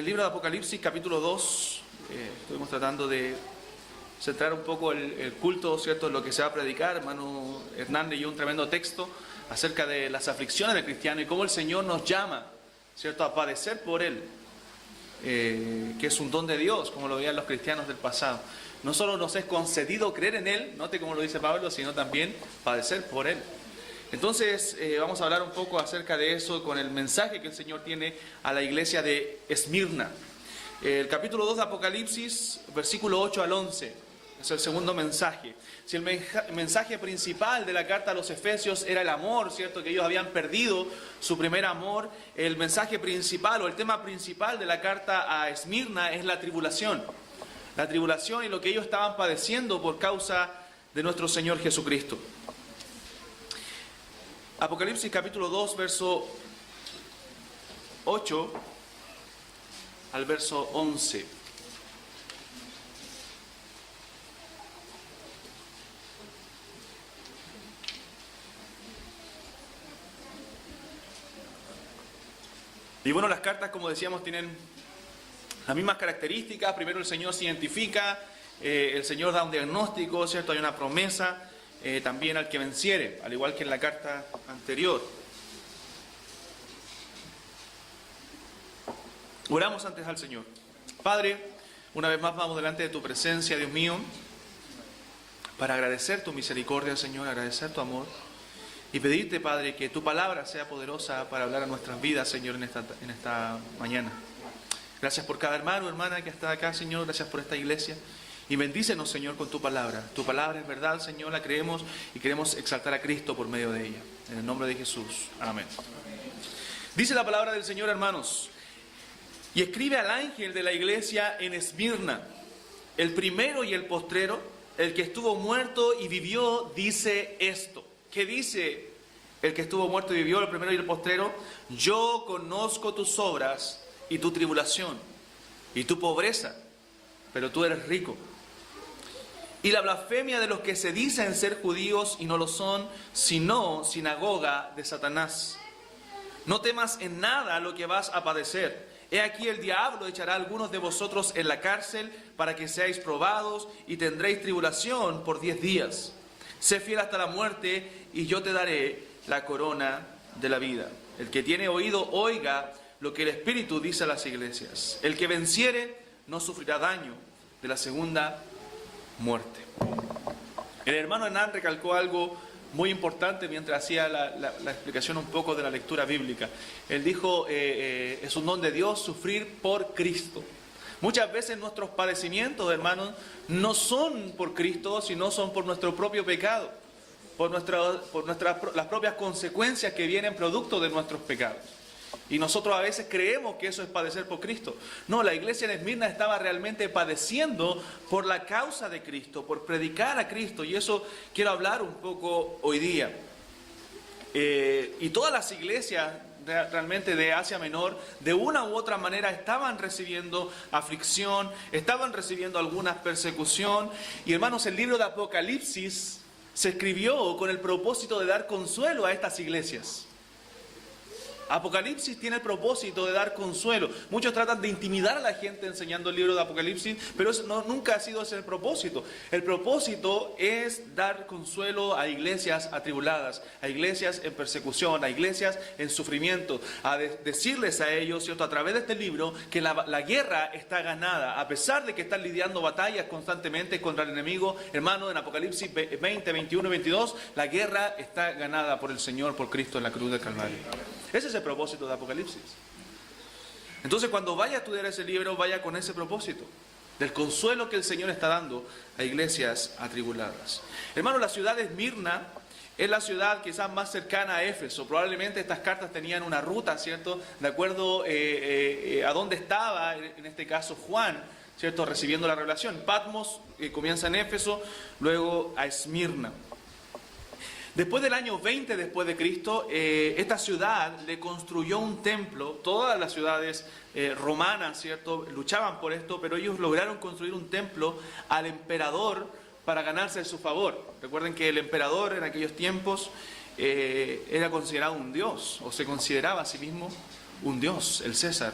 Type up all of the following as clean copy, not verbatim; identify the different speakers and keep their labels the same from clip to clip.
Speaker 1: el libro de Apocalipsis, capítulo 2, estuvimos tratando de centrar un poco el culto, ¿cierto?, en lo que se va a predicar. Hermano Hernán leyó un tremendo texto acerca de las aflicciones del cristiano y cómo el Señor nos llama, ¿cierto?, a padecer por Él, que es un don de Dios, como lo veían los cristianos del pasado. No solo nos es concedido creer en Él, note como lo dice Pablo, sino también padecer por Él. Entonces vamos a hablar un poco acerca de eso con el mensaje que el Señor tiene a la iglesia de Esmirna. El capítulo 2 de Apocalipsis, versículo 8 al 11, es el segundo mensaje. Si el mensaje principal de la carta a los Efesios era el amor, ¿cierto?, que ellos habían perdido su primer amor, el mensaje principal o el tema principal de la carta a Esmirna es la tribulación. La tribulación y lo que ellos estaban padeciendo por causa de nuestro Señor Jesucristo. Apocalipsis capítulo 2, verso 8 al verso 11. Y bueno, las cartas, como decíamos, tienen las mismas características. Primero el Señor se identifica, el Señor da un diagnóstico, ¿cierto? Hay una promesa. También al que venciere, al igual que en la carta anterior. Oramos antes al Señor. Padre, una vez más vamos delante de tu presencia, Dios mío, para agradecer tu misericordia, Señor, agradecer tu amor y pedirte, Padre, que tu palabra sea poderosa para hablar a nuestras vidas, Señor, en esta mañana. Gracias por cada hermano, hermana que está acá, Señor, gracias por esta iglesia. Y bendícenos, Señor, con tu palabra. Tu palabra es verdad, Señor, la creemos y queremos exaltar a Cristo por medio de ella. En el nombre de Jesús. Amén. Dice la palabra del Señor, hermanos. Y escribe al ángel de la iglesia en Esmirna, el primero y el postrero, el que estuvo muerto y vivió, dice esto. ¿Qué dice el que estuvo muerto y vivió, el primero y el postrero? Yo conozco tus obras y tu tribulación y tu pobreza, pero tú eres rico. Y la blasfemia de los que se dicen ser judíos y no lo son, sino sinagoga de Satanás. No temas en nada lo que vas a padecer. He aquí el diablo echará a algunos de vosotros en la cárcel para que seáis probados y tendréis tribulación por 10 días. Sé fiel hasta la muerte y yo te daré la corona de la vida. El que tiene oído, oiga lo que el Espíritu dice a las iglesias. El que venciere no sufrirá daño de la segunda muerte. El hermano Hernán recalcó algo muy importante mientras hacía la explicación un poco de la lectura bíblica. Él dijo, es un don de Dios sufrir por Cristo. Muchas veces nuestros padecimientos, hermanos, no son por Cristo, sino son por nuestro propio pecado, por las propias consecuencias que vienen producto de nuestros pecados. Y nosotros a veces creemos que eso es padecer por Cristo. No, la iglesia en Esmirna estaba realmente padeciendo por la causa de Cristo, por predicar a Cristo. Y eso quiero hablar un poco hoy día. Y todas las iglesias realmente de Asia Menor, de una u otra manera, estaban recibiendo aflicción, estaban recibiendo alguna persecución. Y hermanos, el libro de Apocalipsis se escribió con el propósito de dar consuelo a estas iglesias. Apocalipsis tiene el propósito de dar consuelo. Muchos tratan de intimidar a la gente enseñando el libro de Apocalipsis, pero eso nunca ha sido ese el propósito. El propósito es dar consuelo a iglesias atribuladas, a iglesias en persecución, a iglesias en sufrimiento, a decirles a ellos, ¿cierto?, a través de este libro, que la guerra está ganada, a pesar de que están lidiando batallas constantemente contra el enemigo. Hermano, en Apocalipsis 20, 21 y 22, la guerra está ganada por el Señor, por Cristo en la cruz del Calvario. Ese es el propósito de Apocalipsis. Entonces, cuando vaya a estudiar ese libro, vaya con ese propósito, del consuelo que el Señor está dando a iglesias atribuladas. Hermano, la ciudad de Esmirna es la ciudad quizás más cercana a Éfeso. Probablemente estas cartas tenían una ruta, ¿cierto?, de acuerdo a dónde estaba, en este caso, Juan, ¿cierto?, recibiendo la revelación. Patmos comienza en Éfeso, luego a Esmirna. Después del año 20 después de Cristo, esta ciudad le construyó un templo. Todas las ciudades romanas, ¿cierto?, luchaban por esto, pero ellos lograron construir un templo al emperador para ganarse su favor. Recuerden que el emperador en aquellos tiempos era considerado un dios, o se consideraba a sí mismo un dios, el César.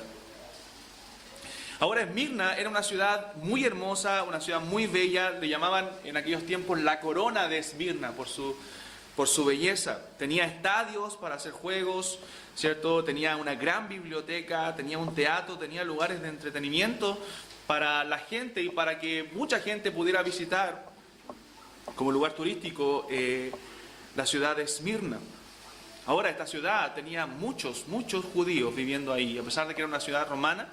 Speaker 1: Ahora, Esmirna era una ciudad muy hermosa, una ciudad muy bella. Le llamaban en aquellos tiempos la corona de Esmirna por su belleza. Tenía estadios para hacer juegos, ¿cierto? Tenía una gran biblioteca, tenía un teatro, tenía lugares de entretenimiento para la gente y para que mucha gente pudiera visitar como lugar turístico la ciudad de Esmirna. Ahora, esta ciudad tenía muchos judíos viviendo ahí, a pesar de que era una ciudad romana,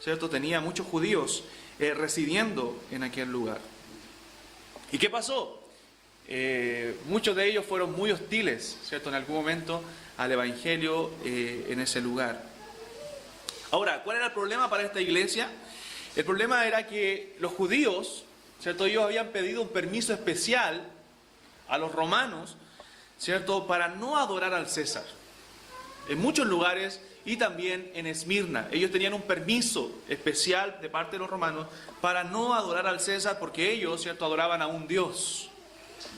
Speaker 1: ¿cierto? Tenía muchos judíos residiendo en aquel lugar. ¿Y qué pasó? Muchos de ellos fueron muy hostiles, ¿cierto? En algún momento al Evangelio en ese lugar. Ahora, ¿cuál era el problema para esta iglesia? El problema era que los judíos, ¿cierto? Ellos habían pedido un permiso especial a los romanos, ¿cierto? Para no adorar al César. En muchos lugares y también en Esmirna. Ellos tenían un permiso especial de parte de los romanos para no adorar al César porque ellos, ¿cierto?, adoraban a un Dios.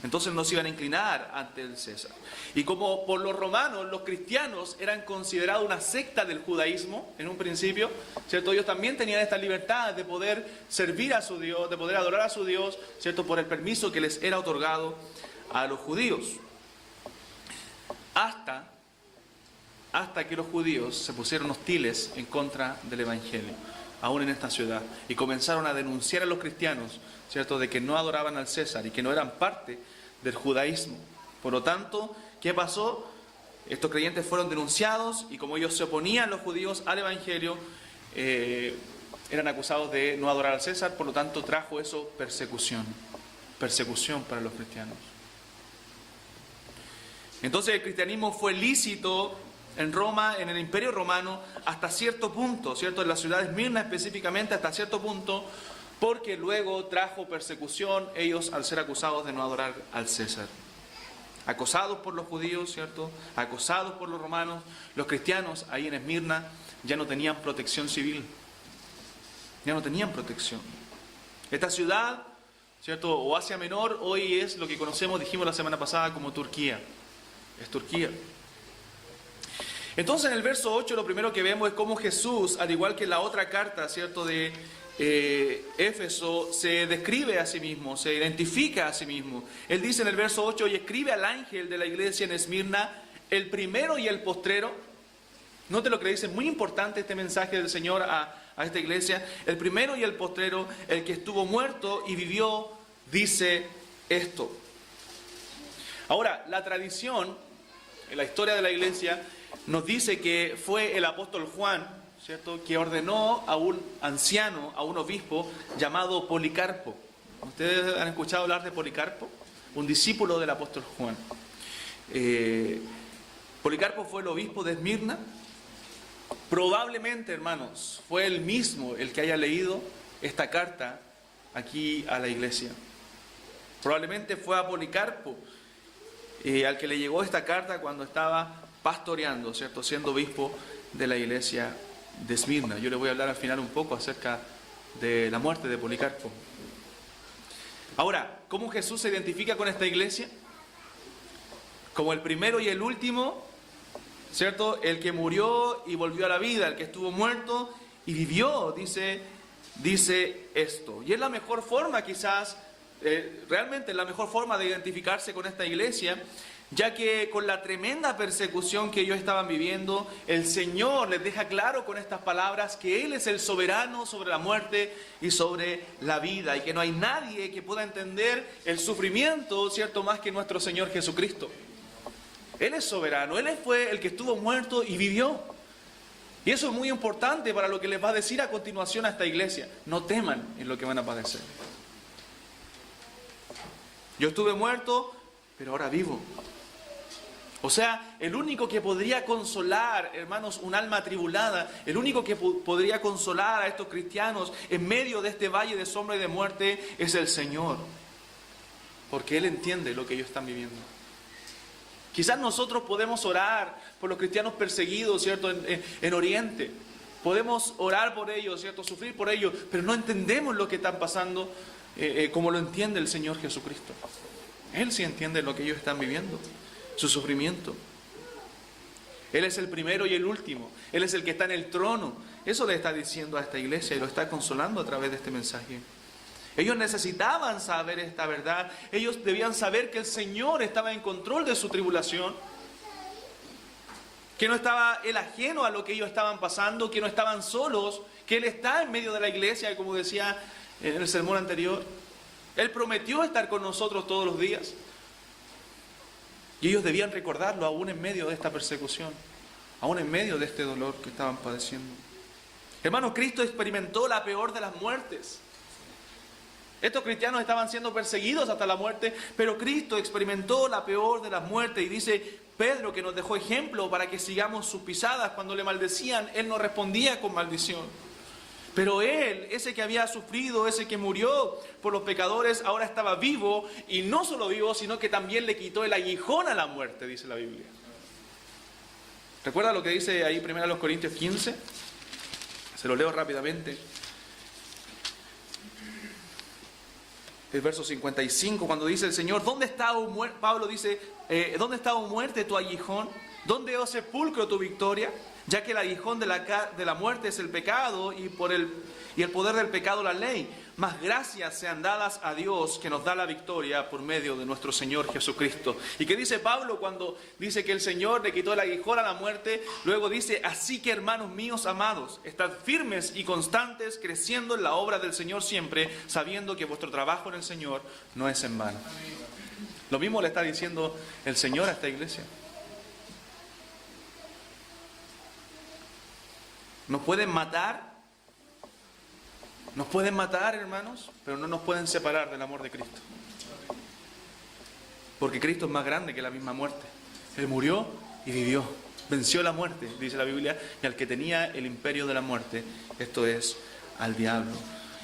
Speaker 1: Entonces no se iban a inclinar ante el César. Y como por los romanos, los cristianos eran considerados una secta del judaísmo en un principio, ¿cierto? Ellos también tenían esta libertad de poder servir a su Dios, de poder adorar a su Dios, ¿cierto?, por el permiso que les era otorgado a los judíos. Hasta que los judíos se pusieron hostiles en contra del Evangelio, aún en esta ciudad, y comenzaron a denunciar a los cristianos, ¿cierto?, de que no adoraban al César y que no eran parte del judaísmo. Por lo tanto, ¿qué pasó? Estos creyentes fueron denunciados y como ellos se oponían los judíos al Evangelio, eran acusados de no adorar al César, por lo tanto trajo eso persecución para los cristianos. Entonces el cristianismo fue lícito en Roma, en el Imperio Romano, hasta cierto punto, ¿cierto? En la ciudad de Esmirna específicamente, hasta cierto punto, porque luego trajo persecución ellos al ser acusados de no adorar al César. Acosados por los judíos, ¿cierto? Acosados por los romanos, los cristianos ahí en Esmirna ya no tenían protección civil. Ya no tenían protección. Esta ciudad, ¿cierto?, o Asia Menor, hoy es lo que conocemos, dijimos la semana pasada, como Turquía. Es Turquía. Entonces en el verso 8 lo primero que vemos es cómo Jesús, al igual que en la otra carta, ¿cierto?, de Éfeso, se describe a sí mismo, se identifica a sí mismo. Él dice en el verso 8, y escribe al ángel de la iglesia en Esmirna, el primero y el postrero. Note lo que le dice, muy importante este mensaje del Señor a esta iglesia. El primero y el postrero, el que estuvo muerto y vivió, dice esto. Ahora, la tradición, en la historia de la iglesia, nos dice que fue el apóstol Juan, ¿cierto?, que ordenó a un anciano, a un obispo llamado Policarpo. ¿Ustedes han escuchado hablar de Policarpo? Un discípulo del apóstol Juan. Policarpo fue el obispo de Esmirna. Probablemente, hermanos, fue él mismo el que haya leído esta carta aquí a la iglesia. Probablemente fue a Policarpo al que le llegó esta carta cuando estaba pastoreando, ¿cierto?, siendo obispo de la iglesia de Esmirna. Yo le voy a hablar al final un poco acerca de la muerte de Policarpo. Ahora, ¿cómo Jesús se identifica con esta iglesia? Como el primero y el último, ¿cierto?, el que murió y volvió a la vida, el que estuvo muerto y vivió, dice esto. Y es la mejor forma quizás, realmente es la mejor forma de identificarse con esta iglesia, ya que con la tremenda persecución que ellos estaban viviendo, el Señor les deja claro con estas palabras que Él es el soberano sobre la muerte y sobre la vida, y que no hay nadie que pueda entender el sufrimiento, ¿cierto?, más que nuestro Señor Jesucristo. Él es soberano, Él fue el que estuvo muerto y vivió. Y eso es muy importante para lo que les va a decir a continuación a esta iglesia. No teman en lo que van a padecer. Yo estuve muerto, pero ahora vivo. O sea, el único que podría consolar, hermanos, un alma atribulada, el único que podría consolar a estos cristianos en medio de este valle de sombra y de muerte es el Señor. Porque Él entiende lo que ellos están viviendo. Quizás nosotros podemos orar por los cristianos perseguidos, ¿cierto?, en Oriente. Podemos orar por ellos, ¿cierto?, sufrir por ellos, pero no entendemos lo que están pasando como lo entiende el Señor Jesucristo. Él sí entiende lo que ellos están viviendo, su sufrimiento. Él es el primero y el último. Él es el que está en el trono. Eso le está diciendo a esta iglesia y lo está consolando a través de este mensaje. Ellos necesitaban saber esta verdad. Ellos debían saber que el Señor estaba en control de su tribulación, que no estaba Él ajeno a lo que ellos estaban pasando, que no estaban solos, que Él está en medio de la iglesia, como decía en el sermón anterior. Él prometió estar con nosotros todos los días. Y ellos debían recordarlo aún en medio de esta persecución, aún en medio de este dolor que estaban padeciendo. Hermanos, Cristo experimentó la peor de las muertes. Estos cristianos estaban siendo perseguidos hasta la muerte, pero Cristo experimentó la peor de las muertes. Y dice Pedro, que nos dejó ejemplo para que sigamos sus pisadas. Cuando le maldecían, Él no respondía con maldición. Pero Él, ese que había sufrido, ese que murió por los pecadores, ahora estaba vivo. Y no solo vivo, sino que también le quitó el aguijón a la muerte, dice la Biblia. ¿Recuerda lo que dice ahí 1 Corintios 15? Se lo leo rápidamente. El verso 55, cuando dice el Señor, ¿dónde está, oh muerte? Pablo dice, ¿dónde está, oh muerte, tu aguijón? ¿Dónde, oh sepulcro, tu victoria? Ya que el aguijón de la muerte es el pecado y el poder del pecado la ley. Mas gracias sean dadas a Dios, que nos da la victoria por medio de nuestro Señor Jesucristo. ¿Y qué dice Pablo cuando dice que el Señor le quitó el aguijón a la muerte? Luego dice, así que hermanos míos amados, estad firmes y constantes, creciendo en la obra del Señor siempre, sabiendo que vuestro trabajo en el Señor no es en vano. Lo mismo le está diciendo el Señor a esta iglesia. Nos pueden matar, hermanos, pero no nos pueden separar del amor de Cristo. Porque Cristo es más grande que la misma muerte. Él murió y vivió. Venció la muerte, dice la Biblia, y al que tenía el imperio de la muerte, esto es, al diablo.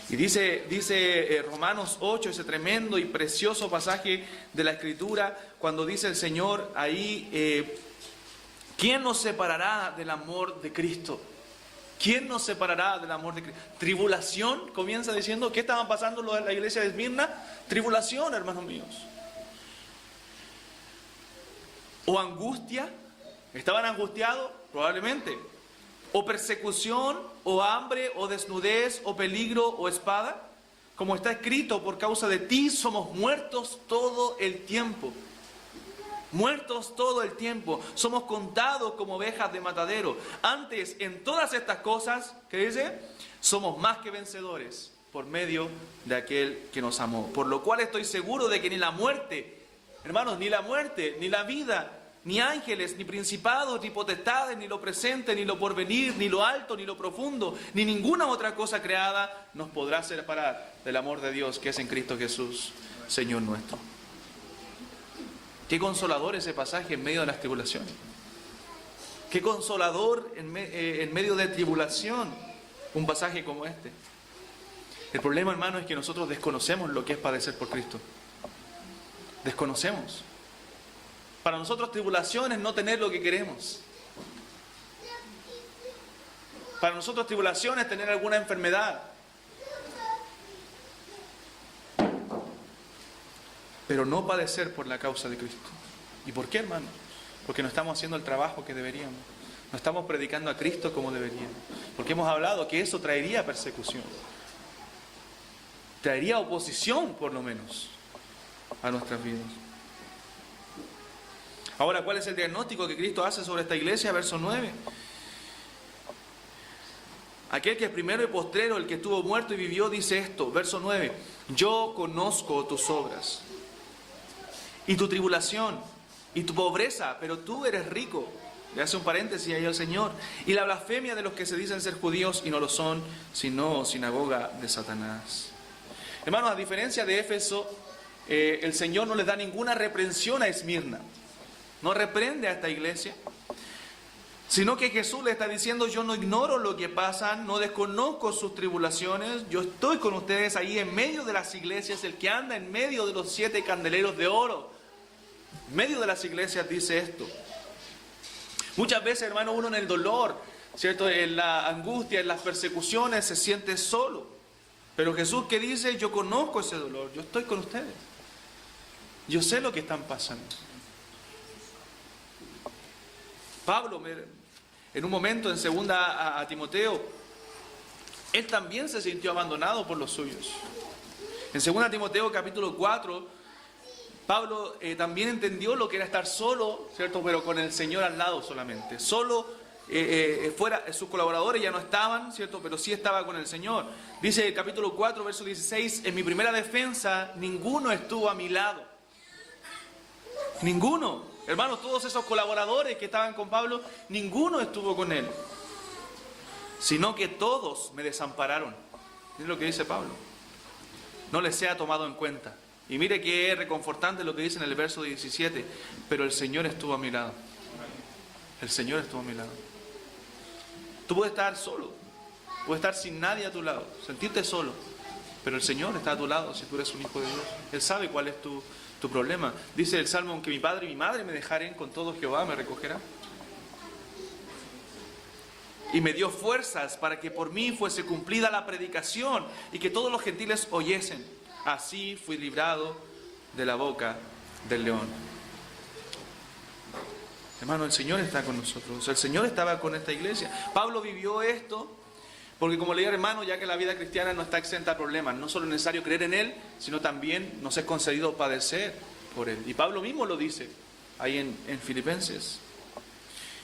Speaker 1: Y dice Romanos 8, ese tremendo y precioso pasaje de la Escritura, cuando dice el Señor ahí, ¿quién nos separará del amor de Cristo? ¿Quién nos separará del amor de Cristo? Tribulación, comienza diciendo, ¿qué estaban pasando en la iglesia de Esmirna? Tribulación, hermanos míos. O angustia, ¿estaban angustiados? Probablemente. O persecución, o hambre, o desnudez, o peligro, o espada. Como está escrito, por causa de ti somos muertos todo el tiempo. Muertos todo el tiempo, somos contados como ovejas de matadero. Antes, en todas estas cosas, ¿qué dice? Somos más que vencedores por medio de aquel que nos amó. Por lo cual estoy seguro de que ni la muerte, hermanos, ni la muerte, ni la vida, ni ángeles, ni principados, ni potestades, ni lo presente, ni lo porvenir, ni lo alto, ni lo profundo, ni ninguna otra cosa creada nos podrá separar del amor de Dios que es en Cristo Jesús, Señor nuestro. Qué consolador ese pasaje en medio de las tribulaciones. Qué consolador en medio de tribulación un pasaje como este. El problema, hermano, es que nosotros desconocemos lo que es padecer por Cristo. Desconocemos. Para nosotros tribulación es no tener lo que queremos. Para nosotros tribulación es tener alguna enfermedad. Pero no padecer por la causa de Cristo. ¿Y por qué, hermano? Porque no estamos haciendo el trabajo que deberíamos. No estamos predicando a Cristo como deberíamos. Porque hemos hablado que eso traería persecución. Traería oposición, por lo menos, a nuestras vidas. Ahora, ¿cuál es el diagnóstico que Cristo hace sobre esta iglesia? Verso 9. Aquel que es primero y postrero, el que estuvo muerto y vivió, dice esto. Verso 9. Yo conozco tus obras y tu tribulación, y tu pobreza, pero tú eres rico. Le hace un paréntesis ahí al Señor. Y la blasfemia de los que se dicen ser judíos y no lo son, sino sinagoga de Satanás. Hermanos, a diferencia de Éfeso, el Señor no les da ninguna reprensión a Esmirna. No reprende a esta iglesia, sino que Jesús le está diciendo, yo no ignoro lo que pasa, no desconozco sus tribulaciones, yo estoy con ustedes ahí en medio de las iglesias, el que anda en medio de los 7 candeleros de oro. En medio de las iglesias dice esto. Muchas veces, hermano, uno en el dolor, ¿cierto? En la angustia, en las persecuciones, se siente solo. Pero Jesús, ¿qué dice? Yo conozco ese dolor, yo estoy con ustedes. Yo sé lo que están pasando. Pablo, en un momento en segunda a Timoteo, Él también se sintió abandonado por los suyos. En 2 Timoteo capítulo 4, Pablo también entendió lo que era estar solo, ¿cierto? Pero con el Señor al lado solamente. Solo fuera, sus colaboradores ya no estaban, ¿cierto? Pero sí estaba con el Señor. Dice el capítulo 4, verso 16, en mi primera defensa ninguno estuvo a mi lado. Ninguno. Hermanos, todos esos colaboradores que estaban con Pablo, ninguno estuvo con él. Sino que todos me desampararon. Es lo que dice Pablo. No les sea tomado en cuenta. Y mire que es reconfortante lo que dice en el verso 17. Pero el Señor estuvo a mi lado. El Señor estuvo a mi lado. Tú puedes estar solo. Puedes estar sin nadie a tu lado. Sentirte solo. Pero el Señor está a tu lado si tú eres un hijo de Dios. Él sabe cuál es tu problema. Dice el Salmo, aunque mi padre y mi madre me dejaren, con todo Jehová me recogerá. Y me dio fuerzas para que por mí fuese cumplida la predicación y que todos los gentiles oyesen. Así fui librado de la boca del león. Hermano, el Señor está con nosotros. El Señor estaba con esta iglesia. Pablo vivió esto porque, como le digo, hermano, ya que la vida cristiana no está exenta de problemas, no solo es necesario creer en Él, sino también nos es concedido padecer por Él. Y Pablo mismo lo dice ahí en Filipenses.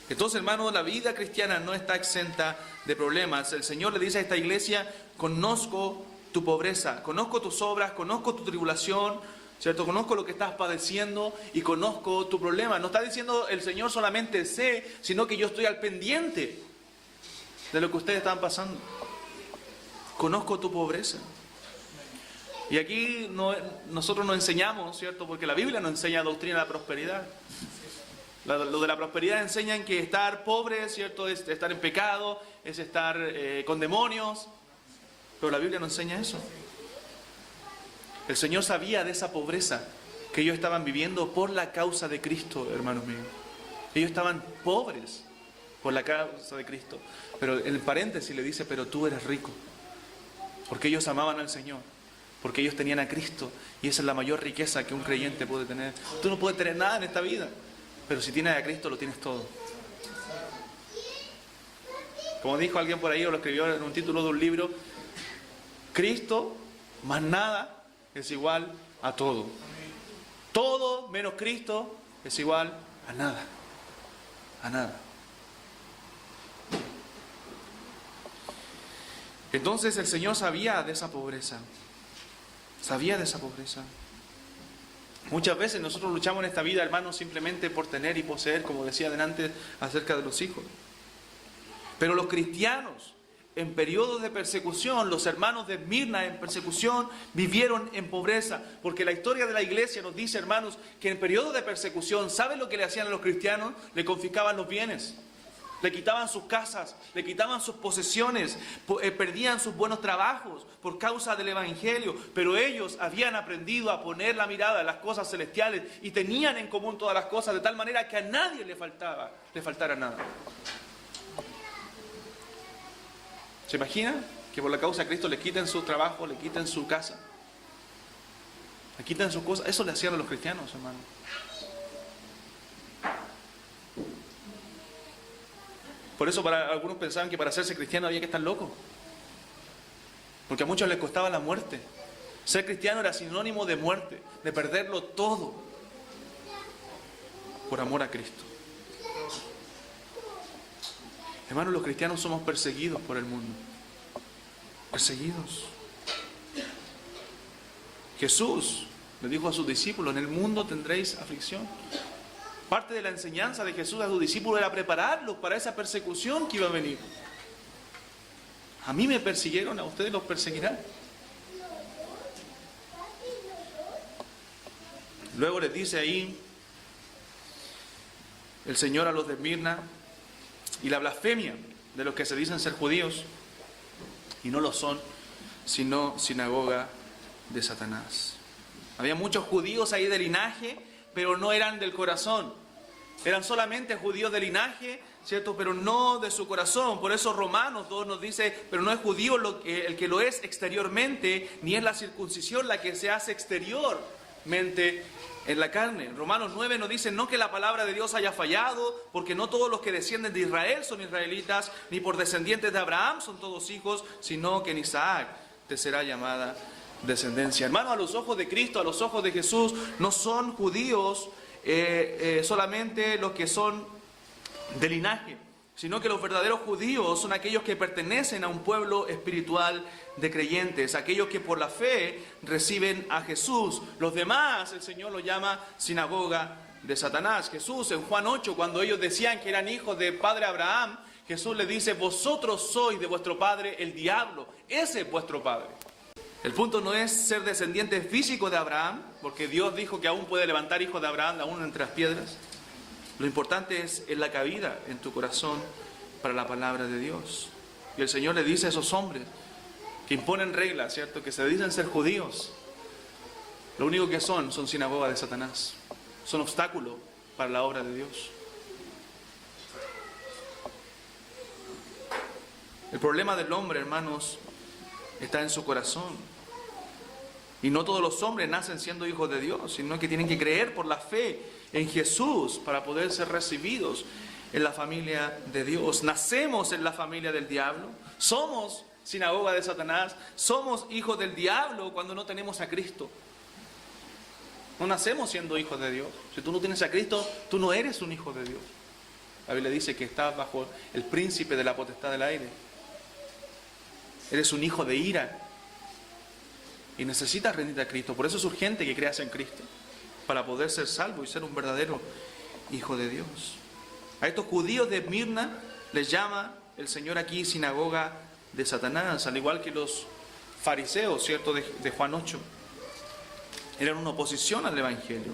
Speaker 1: Entonces, hermano, la vida cristiana no está exenta de problemas. El Señor le dice a esta iglesia, conozco tu pobreza, conozco tus obras, conozco tu tribulación, ¿cierto? Conozco lo que estás padeciendo y conozco tu problema. No está diciendo el Señor solamente sé, sino que yo estoy al pendiente de lo que ustedes están pasando. Conozco tu pobreza. Y aquí nosotros nos enseñamos, ¿cierto? Porque la Biblia nos enseña doctrina de la prosperidad. Lo de la prosperidad enseñan que estar pobre, ¿cierto? Es estar en pecado, es estar con demonios. Pero la Biblia no enseña eso. El Señor sabía de esa pobreza que ellos estaban viviendo por la causa de Cristo, hermanos míos. Ellos estaban pobres por la causa de Cristo. Pero en paréntesis le dice, pero tú eres rico. Porque ellos amaban al Señor. Porque ellos tenían a Cristo. Y esa es la mayor riqueza que un creyente puede tener. Tú no puedes tener nada en esta vida. Pero si tienes a Cristo, lo tienes todo. Como dijo alguien por ahí, o lo escribió en un título de un libro, Cristo más nada es igual a todo. Todo menos Cristo es igual a nada. A nada. Entonces el Señor sabía de esa pobreza. Sabía de esa pobreza. Muchas veces nosotros luchamos en esta vida, hermanos, simplemente por tener y poseer, como decía delante acerca de los hijos. Pero los cristianos, en periodos de persecución, los hermanos de Esmirna en persecución, vivieron en pobreza. Porque la historia de la iglesia nos dice, hermanos, que en periodos de persecución, ¿saben lo que le hacían a los cristianos? Le confiscaban los bienes. Le quitaban sus casas, le quitaban sus posesiones, perdían sus buenos trabajos por causa del Evangelio. Pero ellos habían aprendido a poner la mirada en las cosas celestiales y tenían en común todas las cosas de tal manera que a nadie le faltara nada. ¿Se imagina que por la causa de Cristo le quiten su trabajo, le quiten su casa? Le quiten sus cosas. Eso le hacían a los cristianos, hermano. Por eso algunos pensaban que para hacerse cristiano había que estar loco. Porque a muchos les costaba la muerte. Ser cristiano era sinónimo de muerte, de perderlo todo por amor a Cristo. Hermanos, los cristianos somos perseguidos por el mundo. Perseguidos. Jesús le dijo a sus discípulos, en el mundo tendréis aflicción. Parte de la enseñanza de Jesús a sus discípulos era prepararlos para esa persecución que iba a venir. A mí me persiguieron, a ustedes los perseguirán. Luego les dice ahí el Señor a los de Esmirna, y la blasfemia de los que se dicen ser judíos y no lo son, sino sinagoga de Satanás. Había muchos judíos ahí de linaje, pero no eran del corazón. Eran solamente judíos de linaje, ¿cierto? Pero no de su corazón. Por eso Romanos 2 nos dice, pero no es judío el que lo es exteriormente, ni es la circuncisión la que se hace exteriormente, en la carne. Romanos 9 nos dice no que la palabra de Dios haya fallado, porque no todos los que descienden de Israel son israelitas, ni por descendientes de Abraham son todos hijos, sino que en Isaac te será llamada descendencia. Hermano, a los ojos de Cristo, a los ojos de Jesús, no son judíos solamente los que son de linaje, sino que los verdaderos judíos son aquellos que pertenecen a un pueblo espiritual de creyentes, aquellos que por la fe reciben a Jesús. Los demás el Señor los llama sinagoga de Satanás. Jesús en Juan 8, cuando ellos decían que eran hijos de padre Abraham, Jesús les dice: vosotros sois de vuestro padre el diablo, ese es vuestro padre. El punto no es ser descendiente físico de Abraham, porque Dios dijo que aún puede levantar hijos de Abraham aún entre las piedras. Lo importante es la cabida en tu corazón para la palabra de Dios. Y el Señor le dice a esos hombres que imponen reglas, ¿cierto?, que se dicen ser judíos, lo único que son sinagoga de Satanás, son obstáculo para la obra de Dios. El problema del hombre, hermanos, está en su corazón. Y no todos los hombres nacen siendo hijos de Dios, sino que tienen que creer por la fe en Jesús para poder ser recibidos en la familia de Dios. Nacemos en la familia del diablo, somos sinagoga de Satanás, somos hijos del diablo cuando no tenemos a Cristo. No nacemos siendo hijos de Dios. Si tú no tienes a Cristo, tú no eres un hijo de Dios. La Biblia dice que estás bajo el príncipe de la potestad del aire. Eres un hijo de ira. Y necesitas rendirte a Cristo. Por eso es urgente que creas en Cristo, para poder ser salvo y ser un verdadero hijo de Dios. A estos judíos de Esmirna les llama el Señor aquí sinagoga de Satanás, al igual que los fariseos, ¿cierto?, de Juan 8. Eran una oposición al Evangelio.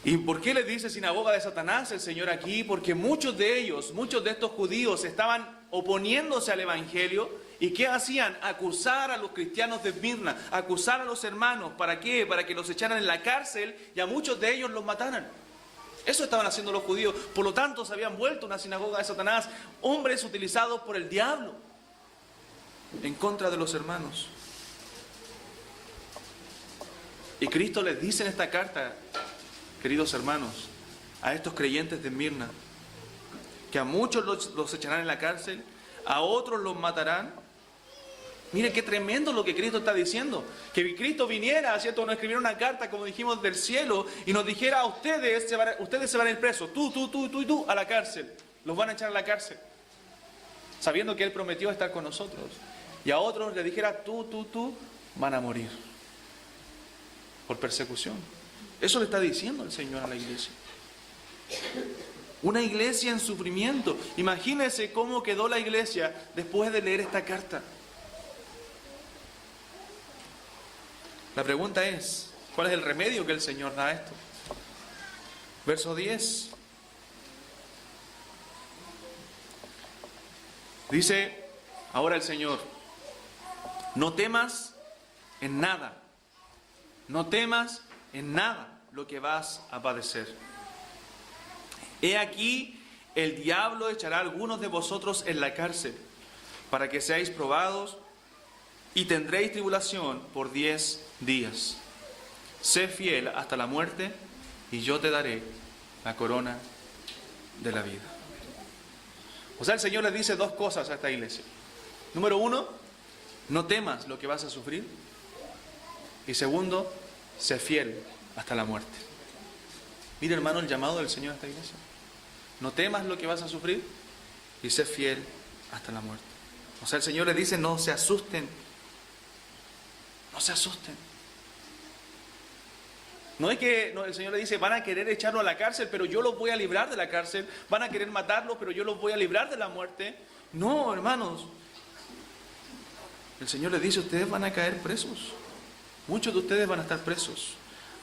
Speaker 1: ¿Y por qué les dice sinagoga de Satanás el Señor aquí? Porque muchos de ellos, muchos de estos judíos estaban oponiéndose al Evangelio. ¿Y qué hacían? Acusar a los cristianos de Esmirna, acusar a los hermanos. ¿Para qué? Para que los echaran en la cárcel y a muchos de ellos los mataran. Eso estaban haciendo los judíos. Por lo tanto, se habían vuelto una sinagoga de Satanás, hombres utilizados por el diablo en contra de los hermanos. Y Cristo les dice en esta carta, queridos hermanos, a estos creyentes de Esmirna, que a muchos los echarán en la cárcel, a otros los matarán. Miren qué tremendo lo que Cristo está diciendo. Que Cristo viniera, ¿cierto?, nos escribiera una carta, como dijimos, del cielo, y nos dijera: a ustedes se van a ir presos, tú, a la cárcel. Los van a echar a la cárcel, sabiendo que Él prometió estar con nosotros. Y a otros le dijera: tú, van a morir por persecución. Eso le está diciendo el Señor a la iglesia. Una iglesia en sufrimiento. Imagínense cómo quedó la iglesia después de leer esta carta. La pregunta es: ¿cuál es el remedio que el Señor da a esto? Verso 10. Dice ahora el Señor: no temas en nada. No temas en nada lo que vas a padecer. He aquí, el diablo echará a algunos de vosotros en la cárcel, para que seáis probados, y tendréis tribulación por 10 días. Sé fiel hasta la muerte, y yo te daré la corona de la vida. O sea, el Señor le dice dos cosas a esta iglesia. Número 1, no temas lo que vas a sufrir. Y segundo, sé fiel hasta la muerte. Mira, hermano, el llamado del Señor a esta iglesia. No temas lo que vas a sufrir y sé fiel hasta la muerte. O sea, el Señor le dice: no se asusten. No se asusten. No es que el Señor le dice: van a querer echarlo a la cárcel, pero yo los voy a librar de la cárcel. Van a querer matarlos, pero yo los voy a librar de la muerte. No, hermanos. El Señor le dice: ustedes van a caer presos. Muchos de ustedes van a estar presos.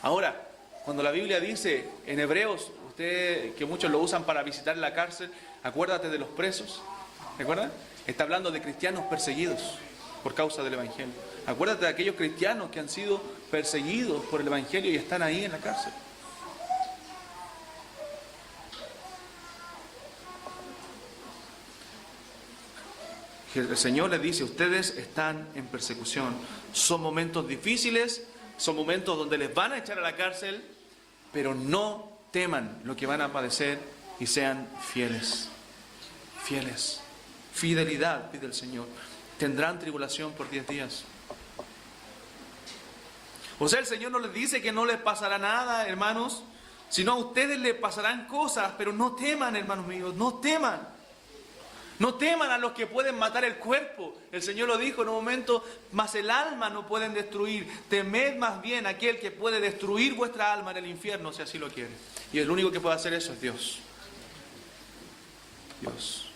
Speaker 1: Ahora, cuando la Biblia dice en Hebreos, que muchos lo usan para visitar la cárcel, acuérdate de los presos. ¿Recuerdan? Está hablando de cristianos perseguidos por causa del Evangelio. Acuérdate de aquellos cristianos que han sido perseguidos por el Evangelio y están ahí en la cárcel. El Señor les dice: ustedes están en persecución. Son momentos difíciles, son momentos donde les van a echar a la cárcel, pero no teman lo que van a padecer y sean fieles. Fieles. Fidelidad, pide el Señor. Tendrán tribulación por 10 días. O sea, el Señor no les dice que no les pasará nada, hermanos, sino a ustedes les pasarán cosas, pero no teman, hermanos míos, no teman. No teman a los que pueden matar el cuerpo. El Señor lo dijo en un momento, mas el alma no pueden destruir. Temed más bien a aquel que puede destruir vuestra alma en el infierno, si así lo quiere. Y el único que puede hacer eso es Dios. Dios.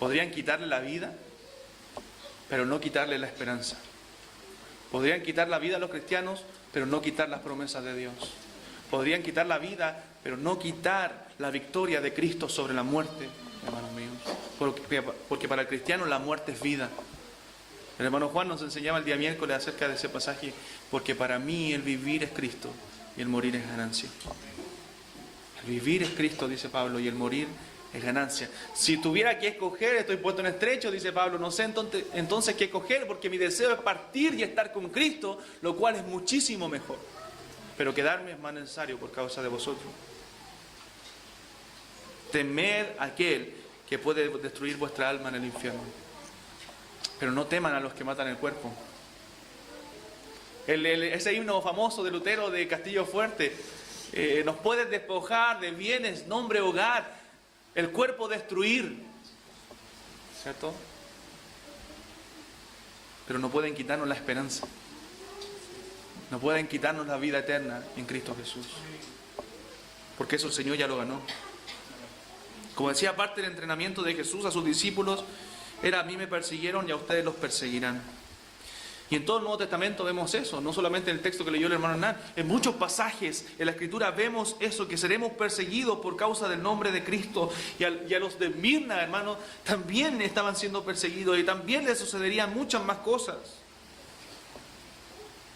Speaker 1: Podrían quitarle la vida, pero no quitarle la esperanza. Podrían quitar la vida a los cristianos, pero no quitar las promesas de Dios. Podrían quitar la vida, pero no quitar la victoria de Cristo sobre la muerte, hermanos míos. Porque para el cristiano la muerte es vida. El hermano Juan nos enseñaba el día miércoles acerca de ese pasaje. Porque para mí el vivir es Cristo y el morir es ganancia. El vivir es Cristo, dice Pablo, y el morir es ganancia. Si tuviera que escoger, estoy puesto en estrecho, dice Pablo, no sé entonces qué escoger, porque mi deseo es partir y estar con Cristo, lo cual es muchísimo mejor. Pero quedarme es más necesario por causa de vosotros. Temed a aquel que puede destruir vuestra alma en el infierno. Pero no teman a los que matan el cuerpo. Ese himno famoso de Lutero de Castillo Fuerte, nos puede despojar de bienes, nombre, hogar, el cuerpo destruir, ¿cierto? Pero no pueden quitarnos la esperanza. No pueden quitarnos la vida eterna en Cristo Jesús. Porque eso el Señor ya lo ganó. Como decía, parte del entrenamiento de Jesús a sus discípulos era: a mí me persiguieron y a ustedes los perseguirán. Y en todo el Nuevo Testamento vemos eso, no solamente en el texto que leyó el hermano Hernán, en muchos pasajes en la Escritura vemos eso, que seremos perseguidos por causa del nombre de Cristo. Y a los de Mirna, hermanos, también estaban siendo perseguidos y también les sucederían muchas más cosas.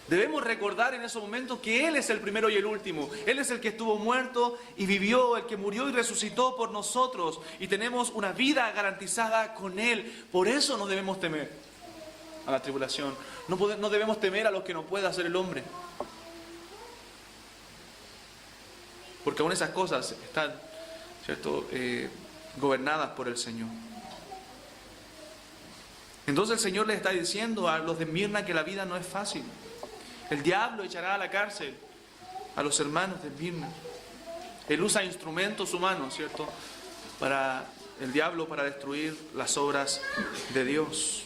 Speaker 1: Debemos recordar en esos momentos que Él es el primero y el último. Él es el que estuvo muerto y vivió, el que murió y resucitó por nosotros. Y tenemos una vida garantizada con Él. Por eso no debemos temer a la tribulación. No debemos temer a lo que no puede hacer el hombre. Porque aún esas cosas están, ¿cierto?, gobernadas por el Señor. Entonces el Señor les está diciendo a los de Mirna que la vida no es fácil. El diablo echará a la cárcel a los hermanos de Mirna. Él usa instrumentos humanos, ¿cierto?, para el diablo, para destruir las obras de Dios.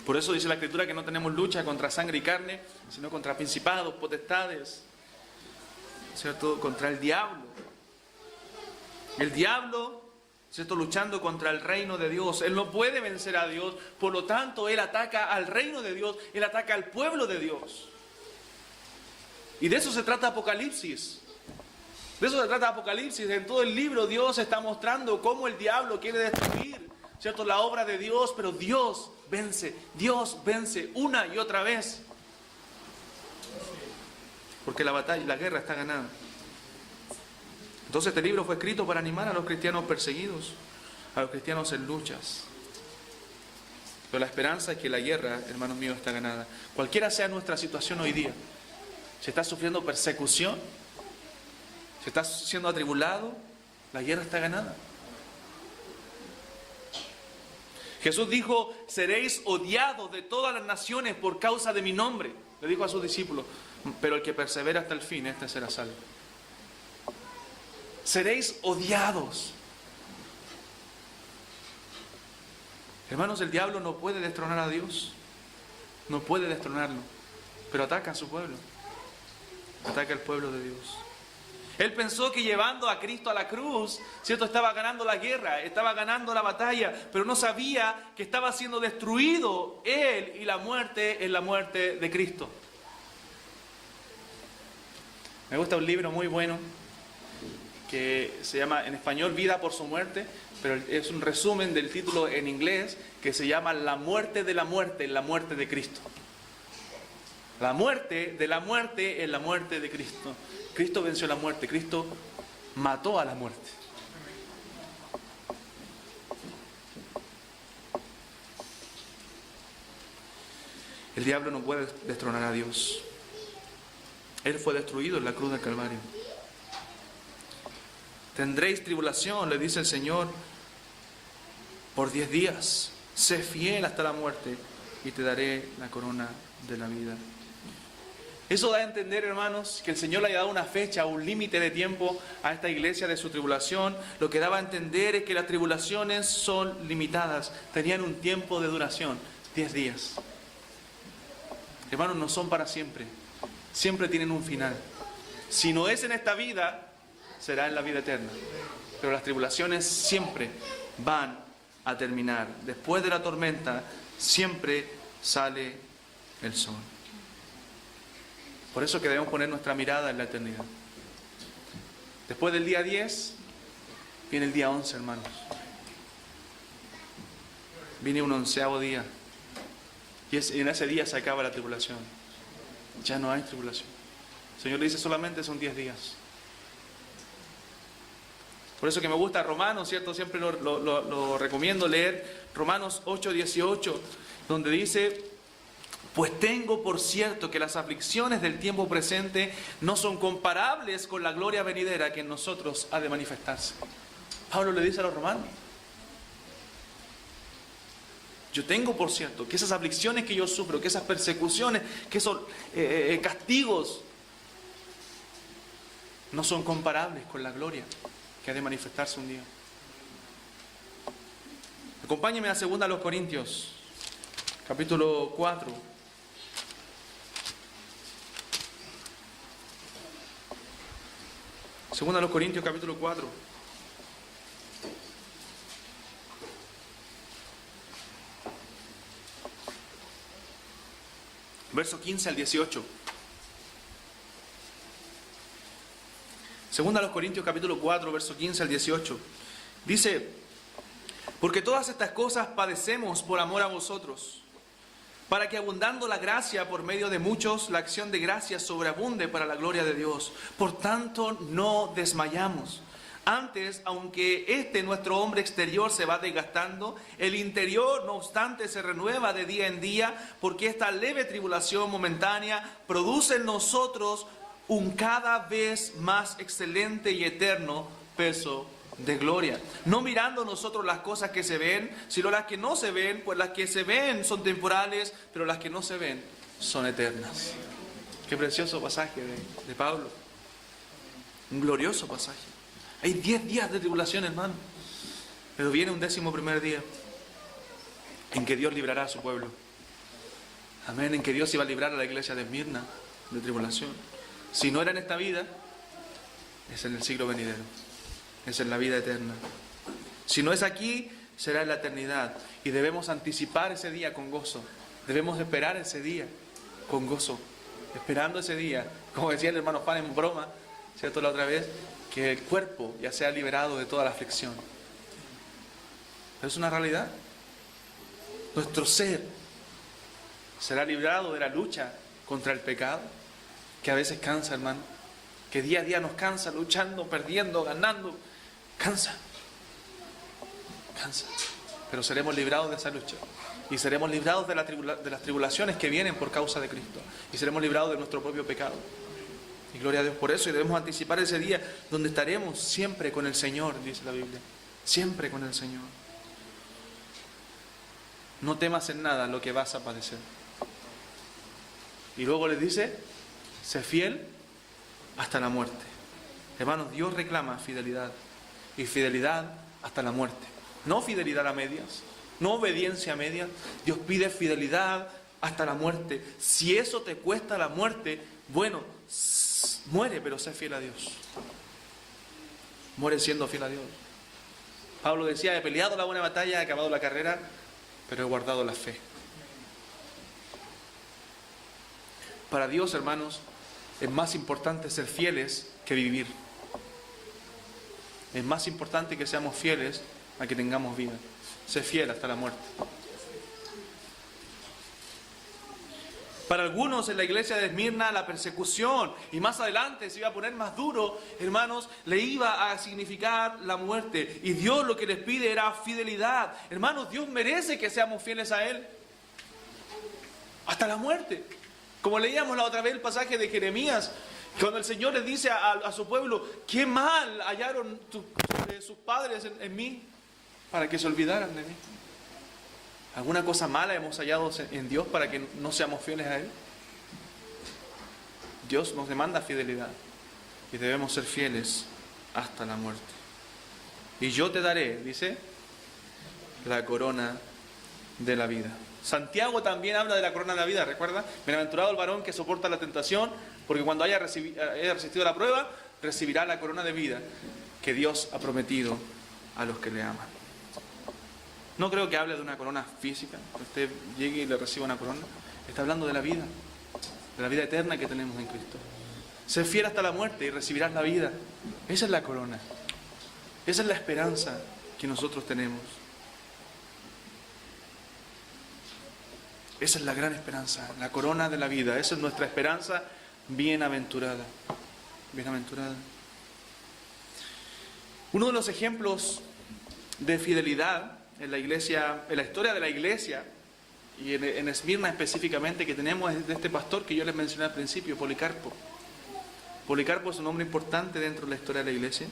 Speaker 1: Por eso dice la Escritura que no tenemos lucha contra sangre y carne, sino contra principados, potestades, ¿cierto?, contra el diablo. El diablo, ¿cierto?, luchando contra el reino de Dios. Él no puede vencer a Dios, por lo tanto, él ataca al reino de Dios, él ataca al pueblo de Dios. Y de eso se trata Apocalipsis. De eso se trata Apocalipsis. En todo el libro Dios está mostrando cómo el diablo quiere destruir, ¿cierto?, la obra de Dios, pero Dios vence una y otra vez. Porque la batalla, la guerra está ganada. Entonces este libro fue escrito para animar a los cristianos perseguidos, a los cristianos en luchas. Pero la esperanza es que la guerra, hermanos míos, está ganada. Cualquiera sea nuestra situación hoy día, si estás sufriendo persecución, si estás siendo atribulado, la guerra está ganada. Jesús dijo: seréis odiados de todas las naciones por causa de mi nombre. Le dijo a sus discípulos, pero el que persevera hasta el fin, este será salvo. Seréis odiados. Hermanos, el diablo no puede destronar a Dios. No puede destronarlo. Pero ataca a su pueblo. Ataca al pueblo de Dios. Él pensó que llevando a Cristo a la cruz, ¿cierto?, estaba ganando la guerra, estaba ganando la batalla, pero no sabía que estaba siendo destruido él, y la muerte es la muerte de Cristo. Me gusta un libro muy bueno que se llama en español Vida por su muerte, pero es un resumen del título en inglés que se llama La muerte de la muerte en la muerte de Cristo. La muerte de la muerte en la muerte de Cristo. Cristo venció la muerte, Cristo mató a la muerte. El El diablo no puede destronar a Dios. Él fue destruido en la cruz del Calvario. Tendréis tribulación, le dice el Señor, por 10 días. Sé fiel hasta la muerte y te daré la corona de la vida. Eso da a entender, hermanos, que el Señor le haya dado una fecha, un límite de tiempo a esta iglesia de su tribulación. Lo que daba a entender es que las tribulaciones son limitadas, tenían un tiempo de duración, 10 días. Hermanos, no son para siempre, siempre tienen un final. Si no es en esta vida, será en la vida eterna. Pero las tribulaciones siempre van a terminar. Después de la tormenta, siempre sale el sol. Por eso que debemos poner nuestra mirada en la eternidad. Después del día 10, viene el día 11, hermanos. Viene un 11º día. Y en ese día se acaba la tribulación. Ya no hay tribulación. El Señor le dice solamente son 10 días. Por eso que me gusta Romanos, ¿cierto? Siempre lo recomiendo leer. Romanos 8:18, donde dice: pues tengo por cierto que las aflicciones del tiempo presente no son comparables con la gloria venidera que en nosotros ha de manifestarse. Pablo le dice a los romanos: yo tengo por cierto que esas aflicciones que yo sufro, que esas persecuciones, que esos castigos, no son comparables con la gloria que ha de manifestarse un día. Acompáñenme a 2 Corintios, capítulo 4. Segunda a los Corintios, capítulo 4. Verso 15 al 18. Segunda a los Corintios, capítulo 4, verso 15 al 18. Dice: porque todas estas cosas padecemos por amor a vosotros, para que abundando la gracia por medio de muchos, la acción de gracia sobreabunde para la gloria de Dios. Por tanto, no desmayamos. Antes, aunque nuestro hombre exterior se va desgastando, el interior, no obstante, se renueva de día en día, porque esta leve tribulación momentánea produce en nosotros un cada vez más excelente y eterno peso de gloria. No mirando nosotros las cosas que se ven, sino las que no se ven, pues las que se ven son temporales, pero las que no se ven son eternas. Qué precioso pasaje de Pablo. Un glorioso pasaje. Hay 10 días de tribulación, hermano, pero viene un 11º día en que Dios librará a su pueblo. Amén, en que Dios iba a librar a la iglesia de Esmirna de tribulación. Si no era en esta vida, es en el siglo venidero. Es en la vida eterna. Si no es aquí, será en la eternidad. Y debemos anticipar ese día con gozo. Debemos esperar ese día con gozo. Esperando ese día, como decía el hermano Juan en broma, ¿cierto? La otra vez, que el cuerpo ya sea liberado de toda la aflicción. Pero es una realidad. Nuestro ser será librado de la lucha contra el pecado, que a veces cansa, hermano. Que día a día nos cansa, luchando, perdiendo, ganando. Cansa. Pero seremos librados de esa lucha. Y seremos librados de las tribulaciones que vienen por causa de Cristo. Y seremos librados de nuestro propio pecado. Y gloria a Dios por eso. Y debemos anticipar ese día donde estaremos siempre con el Señor, dice la Biblia. Siempre con el Señor. No temas en nada lo que vas a padecer. Y luego les dice: sé fiel hasta la muerte. Hermanos, Dios reclama fidelidad. Y fidelidad hasta la muerte. No fidelidad a medias. No obediencia a medias. Dios pide fidelidad hasta la muerte. Si eso te cuesta la muerte, bueno, muere, pero sé fiel a Dios. Muere siendo fiel a Dios. Pablo decía: he peleado la buena batalla, he acabado la carrera, pero he guardado la fe. Para Dios, hermanos, es más importante ser fieles que vivir. Es más importante que seamos fieles a que tengamos vida. Sé fiel hasta la muerte. Para algunos en la iglesia de Esmirna la persecución, y más adelante se iba a poner más duro, hermanos, le iba a significar la muerte. Y Dios lo que les pide era fidelidad. Hermanos, Dios merece que seamos fieles a Él. hasta la muerte. Como leíamos la otra vez el pasaje de Jeremías, cuando el Señor le dice a su pueblo, qué mal hallaron sus padres en mí, para que se olvidaran de mí. ¿Alguna cosa mala hemos hallado en Dios para que no seamos fieles a Él? Dios nos demanda fidelidad y debemos ser fieles hasta la muerte. Y yo te daré, dice, la corona de la vida. Santiago también habla de la corona de la vida, ¿recuerda? Bienaventurado el varón que soporta la tentación, porque cuando haya resistido la prueba, recibirá la corona de vida que Dios ha prometido a los que le aman. No creo que hable de una corona física, que usted llegue y le reciba una corona. Está hablando de la vida eterna que tenemos en Cristo. Sé fiel hasta la muerte y recibirás la vida. Esa es la corona. Esa es la esperanza que nosotros tenemos. Esa es la gran esperanza, la corona de la vida. Esa es nuestra esperanza bienaventurada. Bienaventurada. Uno de los ejemplos de fidelidad en la iglesia, en la historia de la iglesia, y en Esmirna específicamente, que tenemos es de este pastor que yo les mencioné al principio, Policarpo. Policarpo es un hombre importante dentro de la historia de la iglesia,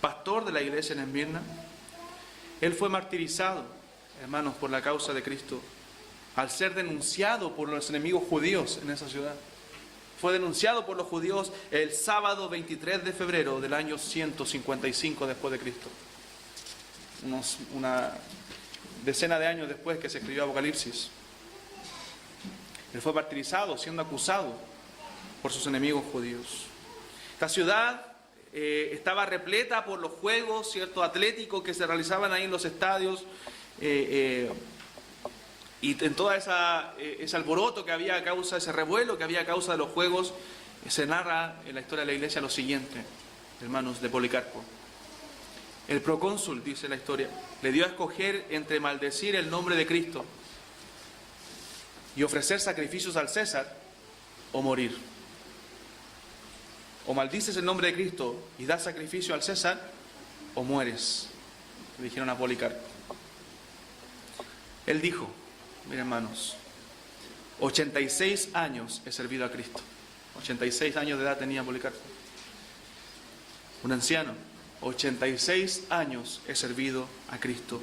Speaker 1: pastor de la iglesia en Esmirna. Él fue martirizado, hermanos, por la causa de Cristo, al ser denunciado por los enemigos judíos en esa ciudad. Fue denunciado por los judíos el sábado 23 de febrero del año 155 después de Cristo. Una decena de años después que se escribió Apocalipsis. Él fue martirizado, siendo acusado por sus enemigos judíos. Esta ciudad estaba repleta por los juegos, ¿cierto?, atléticos que se realizaban ahí en los estadios, y en toda ese alboroto que había a causa, ese revuelo que había a causa de los juegos, se narra en la historia de la iglesia lo siguiente, hermanos, de Policarpo. El procónsul, dice la historia, le dio a escoger entre maldecir el nombre de Cristo y ofrecer sacrificios al César o morir. O maldices el nombre de Cristo y das sacrificio al César o mueres, le dijeron a Policarpo. Él dijo, miren, hermanos, 86 años he servido a Cristo. 86 años de edad tenía Policarpo. Un anciano. 86 años he servido a Cristo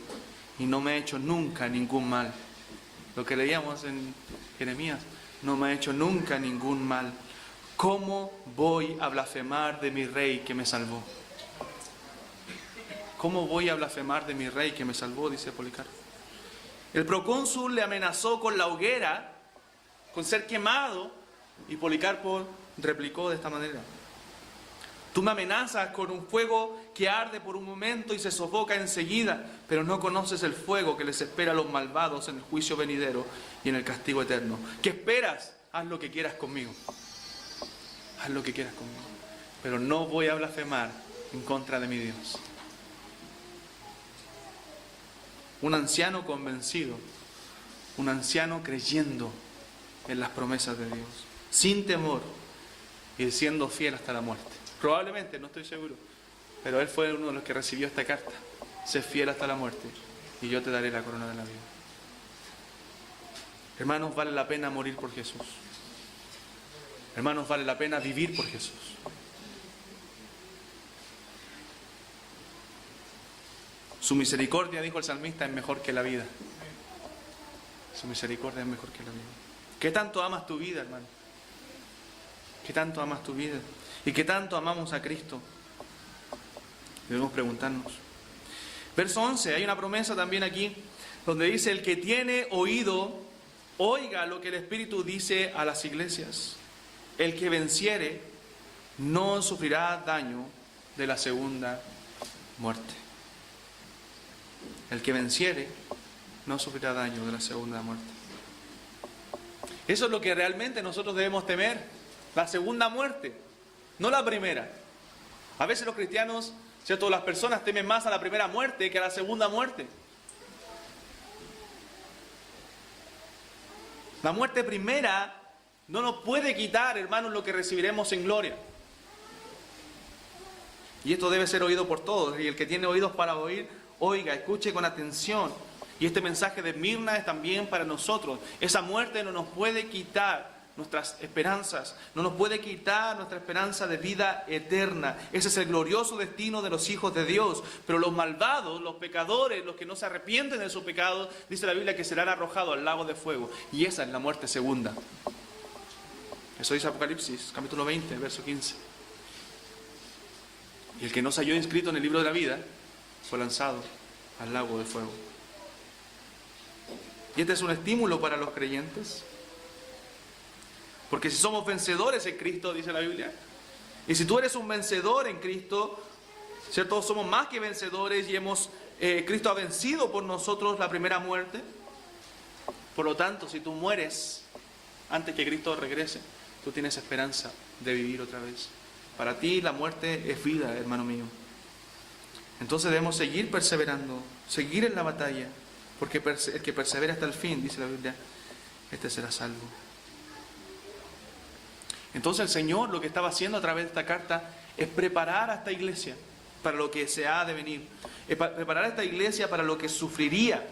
Speaker 1: y no me he hecho nunca ningún mal. Lo que leíamos en Jeremías, no me ha hecho nunca ningún mal. ¿Cómo voy a blasfemar de mi rey que me salvó? ¿Cómo voy a blasfemar de mi rey que me salvó?, dice Policarpo. El procónsul le amenazó con la hoguera, con ser quemado, y Policarpo replicó de esta manera: tú me amenazas con un fuego que arde por un momento y se sofoca enseguida, pero no conoces el fuego que les espera a los malvados en el juicio venidero y en el castigo eterno. ¿Qué esperas? Haz lo que quieras conmigo. Haz lo que quieras conmigo. Pero no voy a blasfemar en contra de mi Dios. Un anciano convencido, un anciano creyendo en las promesas de Dios, sin temor y siendo fiel hasta la muerte. Probablemente, no estoy seguro, pero él fue uno de los que recibió esta carta. Sé fiel hasta la muerte y yo te daré la corona de la vida. Hermanos, vale la pena morir por Jesús. Hermanos, vale la pena vivir por Jesús. Su misericordia, dijo el salmista, es mejor que la vida. Su misericordia es mejor que la vida. ¿Qué tanto amas tu vida, hermano? ¿Qué tanto amas tu vida? ¿Y qué tanto amamos a Cristo? Debemos preguntarnos. Verso 11, hay una promesa también aquí, donde dice: el que tiene oído, oiga lo que el Espíritu dice a las iglesias. El que venciere, no sufrirá daño de la segunda muerte. El que venciere, no sufrirá daño de la segunda muerte. Eso es lo que realmente nosotros debemos temer, la segunda muerte, no la primera. A veces los cristianos, ¿cierto?, las personas temen más a la primera muerte que a la segunda muerte. La muerte primera no nos puede quitar, hermanos, lo que recibiremos en gloria. Y esto debe ser oído por todos. Y el que tiene oídos para oír, oiga, escuche con atención. Y este mensaje de Esmirna es también para nosotros. Esa muerte no nos puede quitar nuestras esperanzas, no nos puede quitar nuestra esperanza de vida eterna. Ese es el glorioso destino de los hijos de Dios. Pero los malvados, los pecadores, los que no se arrepienten de su pecado, dice la Biblia que serán arrojados al lago de fuego. Y esa es la muerte segunda. Eso dice Apocalipsis, capítulo 20, verso 15. Y el que no se halló inscrito en el libro de la vida fue lanzado al lago de fuego. Y este es un estímulo para los creyentes. Porque si somos vencedores en Cristo, dice la Biblia, y si tú eres un vencedor en Cristo, ¿cierto? Somos más que vencedores y Cristo ha vencido por nosotros la primera muerte. Por lo tanto, si tú mueres antes que Cristo regrese, tú tienes esperanza de vivir otra vez. Para ti la muerte es vida, hermano mío. Entonces debemos seguir perseverando, seguir en la batalla, porque el que persevera hasta el fin, dice la Biblia, este será salvo. Entonces el Señor lo que estaba haciendo a través de esta carta es preparar a esta iglesia para lo que se ha de venir. Es preparar a esta iglesia para lo que sufriría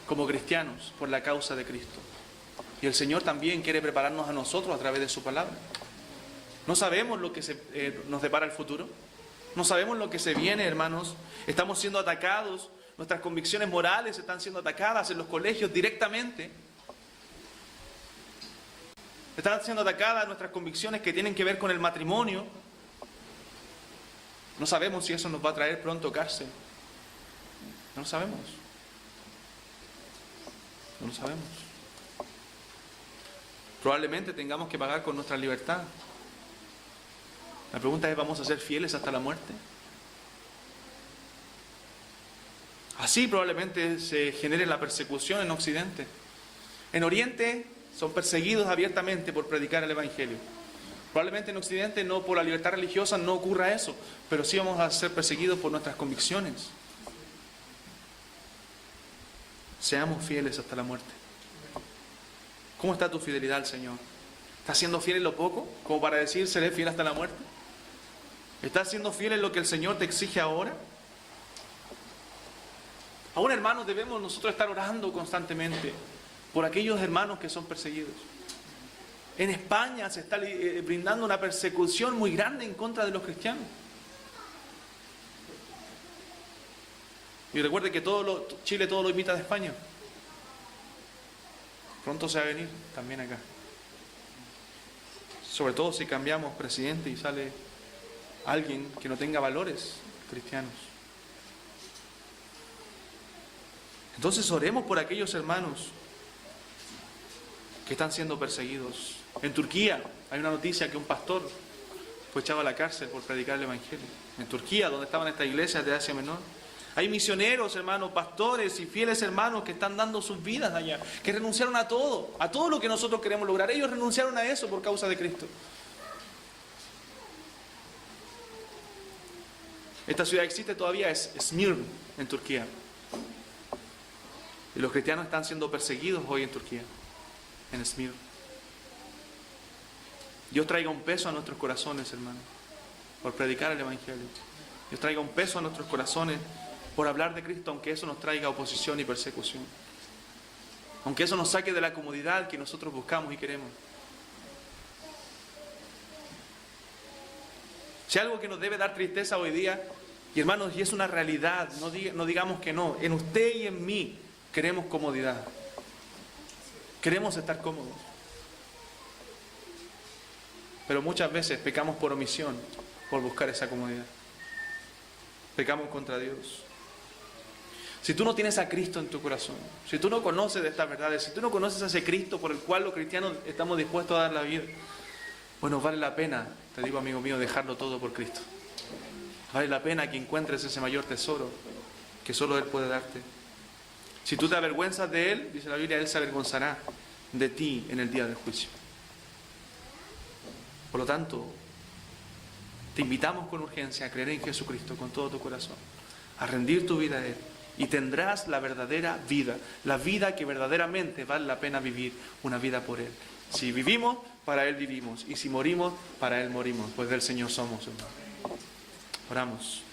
Speaker 1: como cristianos por la causa de Cristo. Y el Señor también quiere prepararnos a nosotros a través de su palabra. No sabemos lo que nos depara el futuro. No sabemos lo que se viene, hermanos. Estamos siendo atacados. Nuestras convicciones morales están siendo atacadas en los colegios directamente. Están siendo atacadas nuestras convicciones que tienen que ver con el matrimonio. No sabemos si eso nos va a traer pronto cárcel. No lo sabemos. No lo sabemos. Probablemente tengamos que pagar con nuestra libertad. La pregunta es, ¿vamos a ser fieles hasta la muerte? Así probablemente se genere la persecución en Occidente. En Oriente son perseguidos abiertamente por predicar el Evangelio. Probablemente en Occidente, no por la libertad religiosa, no ocurra eso, pero sí vamos a ser perseguidos por nuestras convicciones. Seamos fieles hasta la muerte. ¿Cómo está tu fidelidad al Señor? ¿Estás siendo fiel en lo poco, como para decir seré fiel hasta la muerte? ¿Estás siendo fiel en lo que el Señor te exige ahora? Aún, hermanos, debemos nosotros estar orando constantemente por aquellos hermanos que son perseguidos. En España se está brindando una persecución muy grande en contra de los cristianos. Y recuerde que Chile todo lo imita de España. Pronto se va a venir también acá. Sobre todo si cambiamos presidente y sale alguien que no tenga valores cristianos. Entonces oremos por aquellos hermanos que están siendo perseguidos. En Turquía hay una noticia que un pastor fue echado a la cárcel por predicar el Evangelio. En Turquía, donde estaban estas iglesias de Asia Menor, hay misioneros, hermanos, pastores y fieles hermanos que están dando sus vidas allá, que renunciaron a todo lo que nosotros queremos lograr. Ellos renunciaron a eso por causa de Cristo. Esta ciudad existe todavía, es Esmirna, en Turquía. Y los cristianos están siendo perseguidos hoy en Turquía, en Esmirna. Dios traiga un peso a nuestros corazones, hermanos, por predicar el Evangelio. Dios traiga un peso a nuestros corazones por hablar de Cristo, aunque eso nos traiga oposición y persecución. Aunque eso nos saque de la comodidad que nosotros buscamos y queremos. Si algo que nos debe dar tristeza hoy día, y hermanos, y es una realidad, no digamos que no, en usted y en mí queremos comodidad. Queremos estar cómodos. Pero muchas veces pecamos por omisión, por buscar esa comodidad. Pecamos contra Dios. Si tú no tienes a Cristo en tu corazón, si tú no conoces de estas verdades, si tú no conoces a ese Cristo por el cual los cristianos estamos dispuestos a dar la vida, bueno, vale la pena, te digo amigo mío, dejarlo todo por Cristo. Vale la pena que encuentres ese mayor tesoro que solo Él puede darte. Si tú te avergüenzas de Él, dice la Biblia, Él se avergonzará de ti en el día del juicio. Por lo tanto, te invitamos con urgencia a creer en Jesucristo con todo tu corazón, a rendir tu vida a Él, y tendrás la verdadera vida, la vida que verdaderamente vale la pena vivir, una vida por Él. Si vivimos, para Él vivimos, y si morimos, para Él morimos, pues del Señor somos, hermano. Oramos.